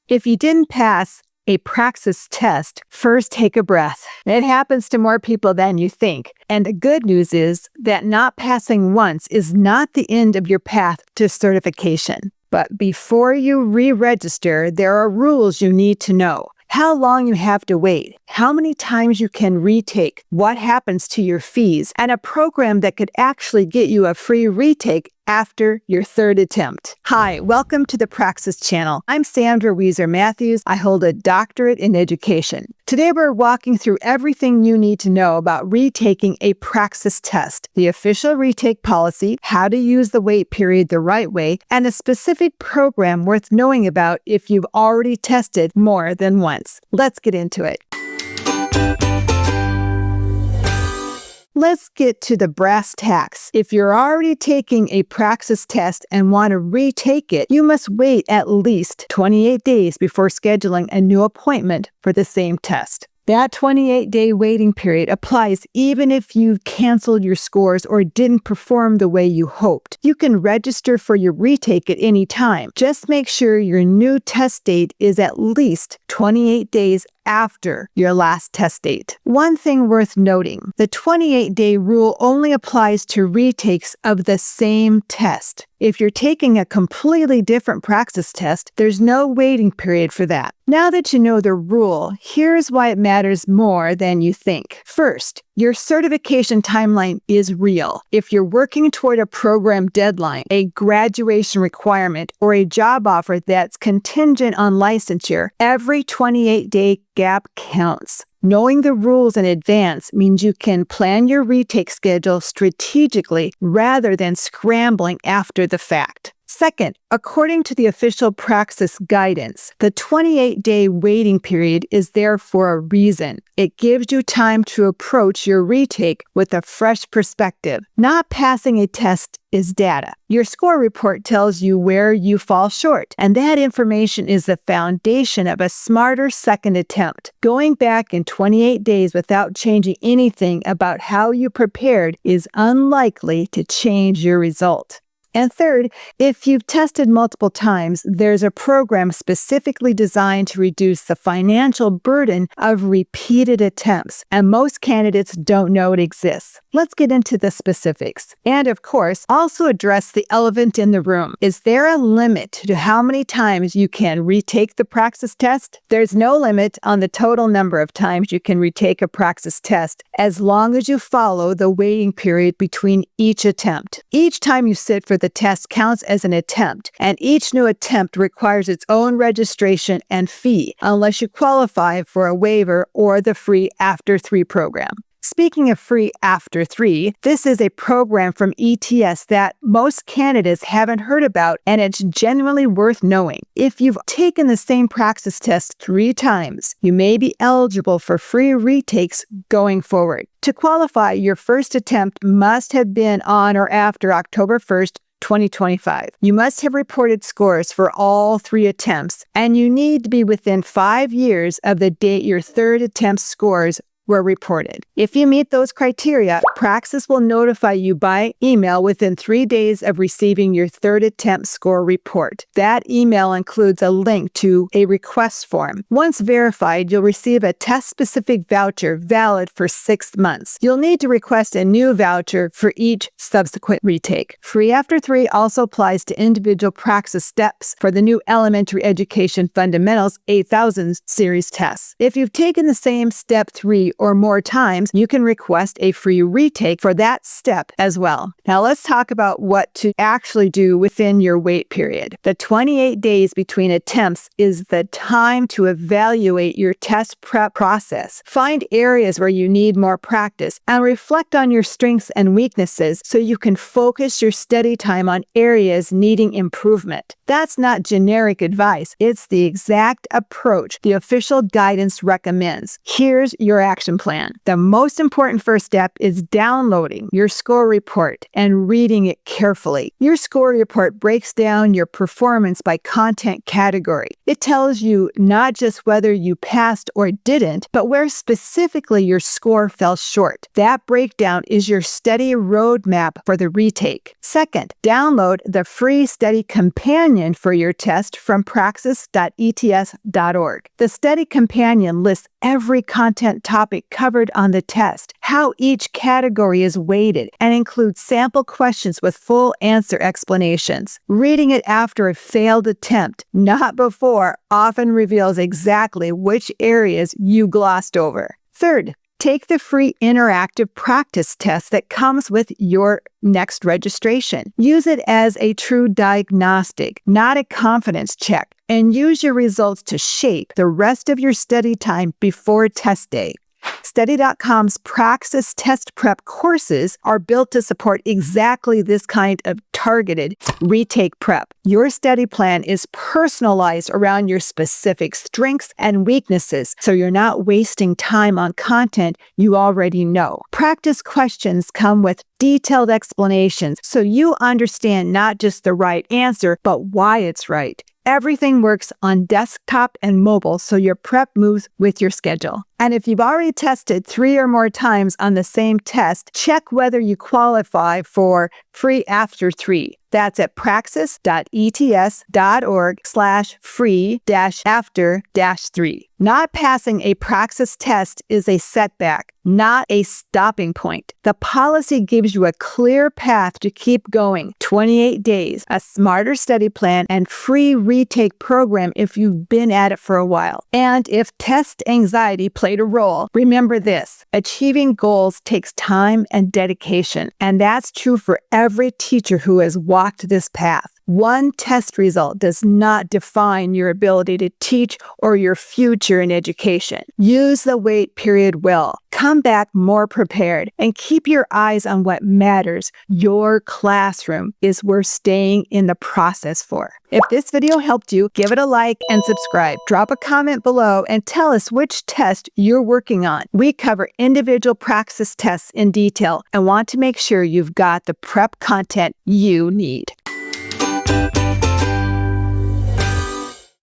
If you didn't pass a Praxis test, first take a breath. It happens to more people than you think. And the good news is that not passing once is not the end of your path to certification. But before you re-register, there are rules you need to know. How long you have to wait, how many times you can retake, what happens to your fees, and a program that could actually get you a free retake after your third attempt. Hi, welcome to the Praxis channel. I'm Sandra Matthews. I hold a doctorate in education. Today we're walking through everything you need to know about retaking a Praxis test, the official retake policy, how to use the wait period the right way, and a specific program worth knowing about if you've already tested more than once. Let's get into it. Let's get to the brass tacks. If you're already taking a Praxis test and want to retake it, you must wait at least 28 days before scheduling a new appointment for the same test. That 28-day waiting period applies even if you've canceled your scores or didn't perform the way you hoped. You can register for your retake at any time. Just make sure your new test date is at least 28 days after your last test date. One thing worth noting, the 28-day rule only applies to retakes of the same test. If you're taking a completely different Praxis test, there's no waiting period for that. Now that you know the rule, here's why it matters more than you think. First, your certification timeline is real. If you're working toward a program deadline, a graduation requirement, or a job offer that's contingent on licensure, every 28-day gap counts. Knowing the rules in advance means you can plan your retake schedule strategically rather than scrambling after the fact. Second, according to the official Praxis guidance, the 28-day waiting period is there for a reason. It gives you time to approach your retake with a fresh perspective. Not passing a test is data. Your score report tells you where you fall short, and that information is the foundation of a smarter second attempt. Going back in 28 days without changing anything about how you prepared is unlikely to change your result. And third, if you've tested multiple times, there's a program specifically designed to reduce the financial burden of repeated attempts, and most candidates don't know it exists. Let's get into the specifics. And of course, also address the elephant in the room. Is there a limit to how many times you can retake the Praxis test? There's no limit on the total number of times you can retake a Praxis test, as long as you follow the waiting period between each attempt. Each time you sit for the test counts as an attempt, and each new attempt requires its own registration and fee, unless you qualify for a waiver or the free After 3 program. Speaking of free After 3, this is a program from ETS that most candidates haven't heard about, and it's genuinely worth knowing. If you've taken the same Praxis test 3 times, you may be eligible for free retakes going forward. To qualify, your first attempt must have been on or after October 1st, 2025. You must have reported scores for all 3 attempts, and you need to be within 5 years of the date your third attempt scores were reported. If you meet those criteria, Praxis will notify you by email within 3 days of receiving your third attempt score report. That email includes a link to a request form. Once verified, you'll receive a test-specific voucher valid for 6 months. You'll need to request a new voucher for each subsequent retake. Free After 3 also applies to individual Praxis steps for the new Elementary Education Fundamentals 8000 series tests. If you've taken the same Step 3 or more times, you can request a free retake for that step as well. Now let's talk about what to actually do within your wait period. The 28 days between attempts is the time to evaluate your test prep process. Find areas where you need more practice and reflect on your strengths and weaknesses so you can focus your study time on areas needing improvement. That's not generic advice. It's the exact approach the official guidance recommends. Here's your action action plan. The most important first step is downloading your score report and reading it carefully. Your score report breaks down your performance by content category. It tells you not just whether you passed or didn't, but where specifically your score fell short. That breakdown is your study roadmap for the retake. Second, download the free study companion for your test from praxis.ets.org. The study companion lists every content topic covered on the test, how each category is weighted, and includes sample questions with full answer explanations. Reading it after a failed attempt, not before, often reveals exactly which areas you glossed over. Third, take the free interactive practice test that comes with your next registration. Use it as a true diagnostic, not a confidence check, and use your results to shape the rest of your study time before test day. Study.com's Praxis test prep courses are built to support exactly this kind of targeted retake prep. Your study plan is personalized around your specific strengths and weaknesses, so you're not wasting time on content you already know. Practice questions come with detailed explanations, so you understand not just the right answer, but why it's right. Everything works on desktop and mobile, so your prep moves with your schedule. And if you've already tested 3 or more times on the same test, check whether you qualify for free after 3. That's at praxis.ets.org/free-after-3. Not passing a Praxis test is a setback, not a stopping point. The policy gives you a clear path to keep going. 28 days, a smarter study plan, and free retake program if you've been at it for a while. And if test anxiety played a role, remember this: achieving goals takes time and dedication. And that's true for every teacher who has walked this path. One test result does not define your ability to teach or your future in education. Use the wait period well. Come back more prepared and keep your eyes on what matters. Your classroom is worth staying in the process for. If this video helped you, give it a like and subscribe. Drop a comment below and tell us which test you're working on. We cover individual Praxis tests in detail and want to make sure you've got the prep content you need.